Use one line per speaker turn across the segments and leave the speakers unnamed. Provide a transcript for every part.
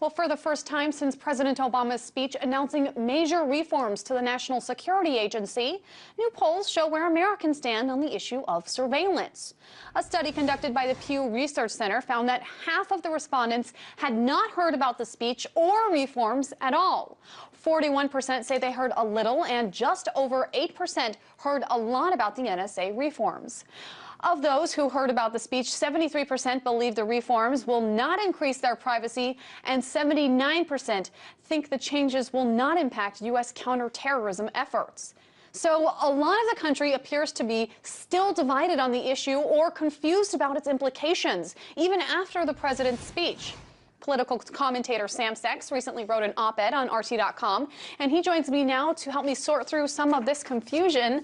Well, for the first time since President Obama's speech announcing major reforms to the National Security Agency, new polls show where Americans stand on the issue of surveillance. A study conducted by the Pew Research Center found that half of the respondents had not heard about the speech or reforms at all. 41% say they heard a little, and just over 8% heard a lot about the NSA reforms. Of those who heard about the speech, 73% believe the reforms will not increase their privacy, and 79% think the changes will not impact U.S. counterterrorism efforts. So a lot of the country appears to be still divided on the issue or confused about its implications, even after the president's speech. Political commentator Sam Sachs recently wrote an op-ed on RT.com, and he joins me now to help me sort through some of this confusion.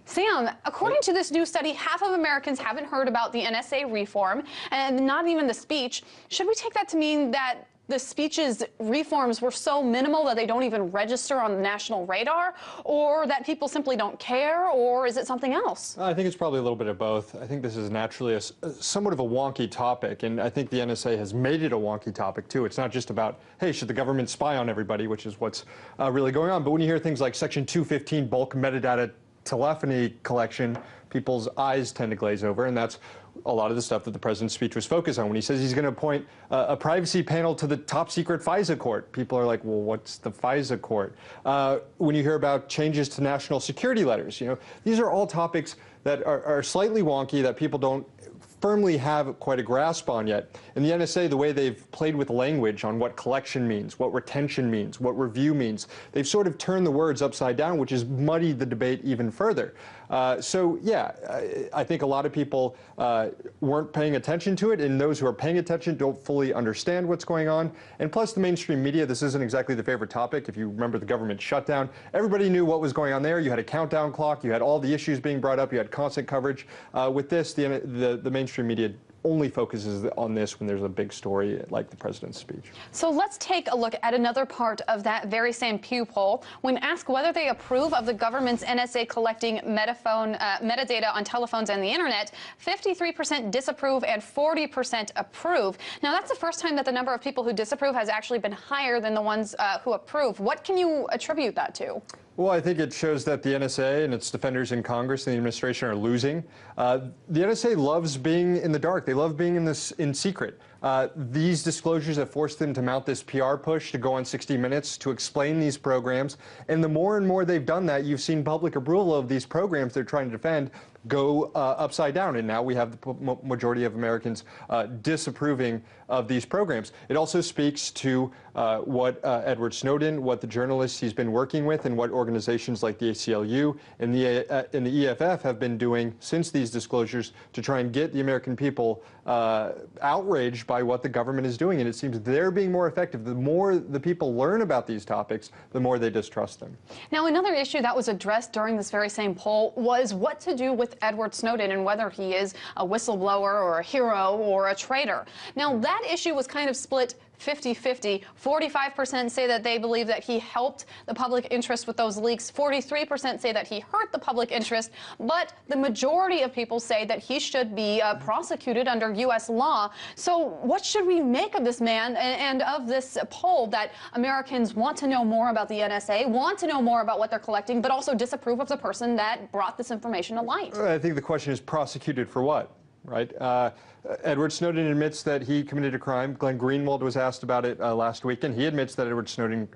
Sam, according to this new study, half of Americans haven't heard about the NSA reform, and not even the speech. Should we take that to mean that the speech's reforms were so minimal that they don't even register on the national radar, or that people simply don't care, or is it something else?
I think it's probably a little bit of both. I think this is naturally somewhat of a wonky topic, and I think the NSA has made it a wonky topic, too. It's not just about, hey, should the government spy on everybody, which is what's really going on. But when you hear things like Section 215, bulk metadata telephony collection, people's eyes tend to glaze over, and that's a lot of the stuff that the president's speech was focused on. When he says he's going to appoint a privacy panel to the top secret FISA court, people are like, well, what's the FISA court? When you hear about changes to national security letters, these are all topics that are slightly wonky, that people don't firmly have quite a grasp on yet. And the NSA, the way they've played with language on what collection means, what retention means, what review means, they've sort of turned the words upside down, which has muddied the debate even further. So, yeah, I think a lot of people weren't paying attention to it, and those who are paying attention don't fully understand what's going on. And plus, the mainstream media, this isn't exactly the favorite topic. If you remember the government shutdown, everybody knew what was going on there. You had a countdown clock. You had all the issues being brought up. You had constant coverage. With this, the mainstream media only focuses on this when there's a big story like the president's speech.
So let's take a look at another part of that very same Pew poll. When asked whether they approve of the government's NSA collecting metadata on telephones and the internet, 53% disapprove and 40% approve. Now, that's the first time that the number of people who disapprove has actually been higher than the ones who approve. What can you attribute that to?
Well, I think it shows that the NSA and its defenders in Congress and the administration are losing. The NSA loves being in the dark. They love being in secret. These disclosures have forced them to mount this PR push to go on 60 Minutes to explain these programs. And the more and more they've done that, you've seen public approval of these programs they're trying to defend go upside down. And now we have the majority of Americans disapproving of these programs. It also speaks to what Edward Snowden, what the journalists he's been working with, and what organizations like the ACLU and the EFF have been doing since these disclosures to try and get the American people outraged by what the government is doing. And it seems they're being more effective. The more the people learn about these topics, the more they distrust them.
Now, another issue that was addressed during this very same poll was what to do with Edward Snowden and whether he is a whistleblower or a hero or a traitor. Now, that issue was kind of split 50-50. 45% say that they believe that he helped the public interest with those leaks. 43% say that he hurt the public interest. But the majority of people say that he should be prosecuted under U.S. law. So what should we make of this man and of this poll that Americans want to know more about the NSA, want to know more about what they're collecting, but also disapprove of the person that brought this information to light?
I think the question is prosecuted for what? Right? Edward Snowden admits that he committed a crime. Glenn Greenwald was asked about it last week, and he admits that Edward Snowden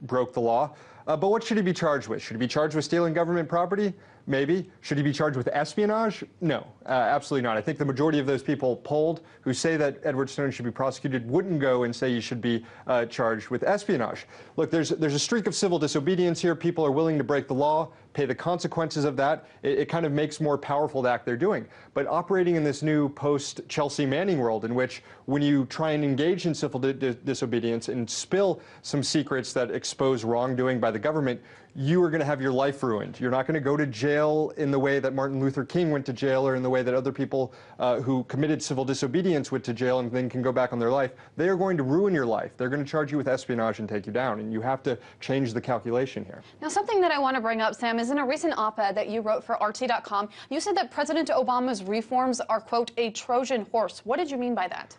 broke the law. But what should he be charged with? Should he be charged with stealing government property? Maybe. Should he be charged with espionage? No, absolutely not. I think the majority of those people polled who say that Edward Snowden should be prosecuted wouldn't go and say you should be charged with espionage. Look, there's a streak of civil disobedience here. People are willing to break the law, pay the consequences of that. It kind of makes more powerful the act they're doing. But operating in this new post-Chelsea Manning world in which when you try and engage in civil disobedience and spill some secrets that expose wrongdoing by the government, you are going to have your life ruined. You're not going to go to jail in the way that Martin Luther King went to jail or in the way that other people who committed civil disobedience went to jail and then can go back on their life. They are going to ruin your life. They're going to charge you with espionage and take you down, and you have to change the calculation here.
Now, something that I want to bring up, Sam, is in a recent op-ed that you wrote for RT.com, you said that President Obama's reforms are, quote, a Trojan horse. What did you mean by that?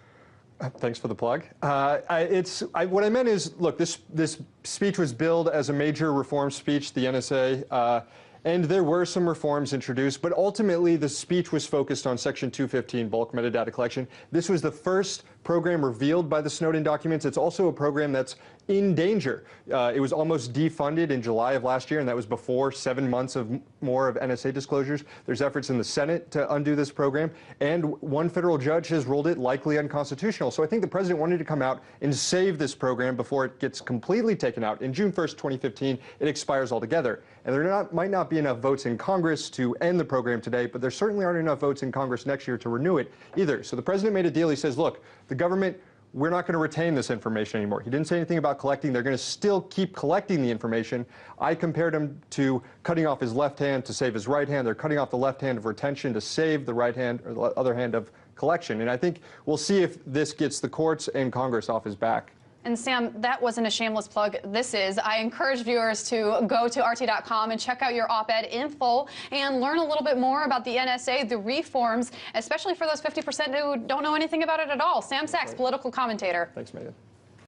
Thanks for the plug. What I meant is, look, this speech was billed as a major reform speech, the NSA, and there were some reforms introduced, but ultimately the speech was focused on Section 215, bulk metadata collection. This was the first program revealed by the Snowden documents. It's also a program that's in danger. It was almost defunded in July of last year, and that was before 7 months of more of NSA disclosures. There's efforts in the Senate to undo this program, and one federal judge has ruled it likely unconstitutional. So I think the president wanted to come out and save this program before it gets completely taken out. In June 1st, 2015, it expires altogether. And there might not be enough votes in Congress to end the program today, but there certainly aren't enough votes in Congress next year to renew it either. So the president made a deal. He says, look, the government, we're not going to retain this information anymore. He didn't say anything about collecting. They're going to still keep collecting the information. I compared him to cutting off his left hand to save his right hand. They're cutting off the left hand of retention to save the right hand or the other hand of collection. And I think we'll see if this gets the courts and Congress off his back.
And Sam, that wasn't a shameless plug. This is. I encourage viewers to go to RT.com and check out your op-ed in full and learn a little bit more about the NSA, the reforms, especially for those 50% who don't know anything about it at all. Sam Sachs, political commentator.
Thanks, Meghan.